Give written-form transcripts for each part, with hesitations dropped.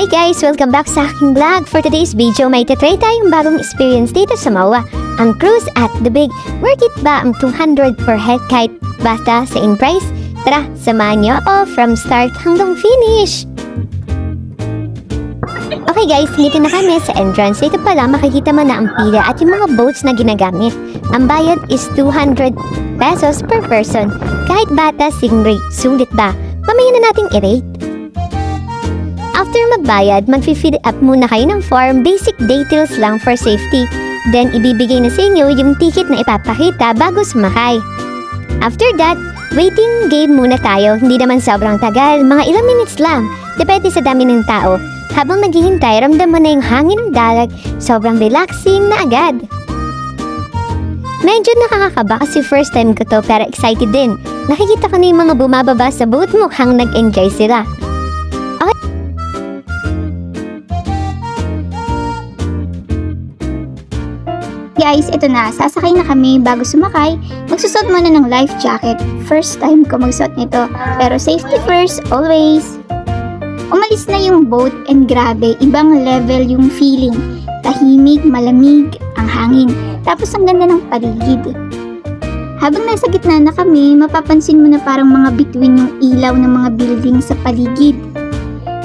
Hi guys! Welcome back sa aking vlog. For today's video, may titry tayong bagong experience dito sa MOA. Ang cruise at the big. Worth it ba ang 200 per head kahit basta sa in price? Tara, samahan niyo ako from start hanggang finish! Okay guys, dito na kami sa entrance. Dito pala makikita mo na ang pila at yung mga boats na ginagamit. Ang bayad is 200 pesos per person. Kahit bata, sing rate. Sulit ba? Mamaya na nating i-rate. After magbayad, mag-fill up muna kayo ng form, basic details lang for safety. Then, ibibigay na sa inyo yung ticket na ipapakita bago sumakay. After that, waiting game muna tayo. Hindi naman sobrang tagal, mga ilang minutes lang. Depende sa dami ng tao. Habang naghihintay, ramdam mo na yung hangin ng dalag. Sobrang relaxing na agad. Medyo nakakakaba kasi first time ko to pero excited din. Nakikita ko na yung mga bumababa sa boat, mukhang nag-enjoy sila. Guys, ito na. Sasakay na kami. Bago sumakay, magsusot muna ng life jacket. First time ko magsuot nito. Pero safety first, always. Umalis na yung boat and grabe, ibang level yung feeling. Tahimik, malamig, ang hangin. Tapos ang ganda ng paligid. Habang nasa gitna na kami, mapapansin mo na parang mga bituin yung ilaw ng mga building sa paligid.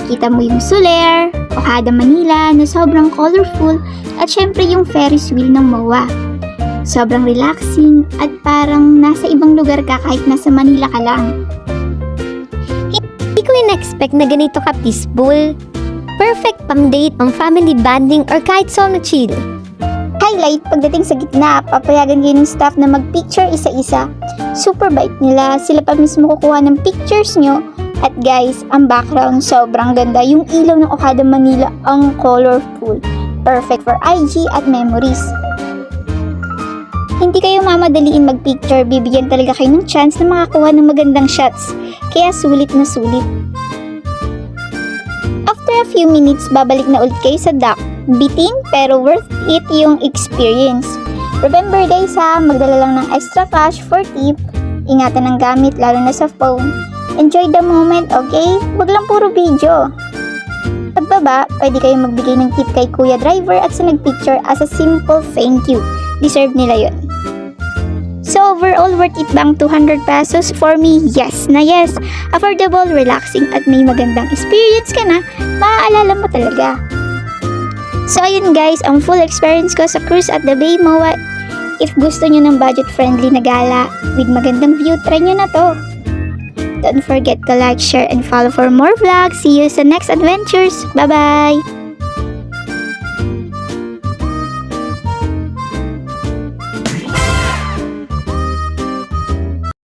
Kita mo yung Solaire, Ojada Manila na sobrang colorful at syempre yung Ferris wheel ng MOA. Sobrang relaxing at parang nasa ibang lugar ka kahit nasa Manila ka lang. Hindi ko in-expect na ganito ka peaceful. Perfect pang date, pang family bonding or kahit solo chill. Highlight, pagdating sa gitna, papayagan kayo ng staff na mag-picture isa-isa. Super bait nila, sila pa mismo kukuha ng pictures nyo. At guys, ang background sobrang ganda. Yung ilaw ng Ojada Manila ang colorful. Perfect for IG at memories. Hindi kayo mamadaliin mag-picture, bibigyan talaga kayo ng chance na makakuha ng magandang shots. Kaya sulit na sulit. After a few minutes, babalik na ulit kayo sa dock. Bitin pero worth it yung experience. Remember guys ha, magdala lang ng extra cash for tip. Ingatan ang gamit lalo na sa phone. Enjoy the moment, okay? Wag lang puro video. Pagbaba, pwede kayong magbigay ng tip kay Kuya Driver at sa nagpicture as a simple thank you. Deserve nila yun. So overall, worth it bang 200 pesos? For me, yes na yes. Affordable, relaxing at may magandang experience ka na, maaalala mo talaga. So ayun guys, ang full experience ko sa cruise at the Bay MOA. If gusto nyo ng budget-friendly na gala with magandang view, try nyo na to. Don't forget to like, share, and follow for more vlogs. See you sa next adventures. Bye-bye!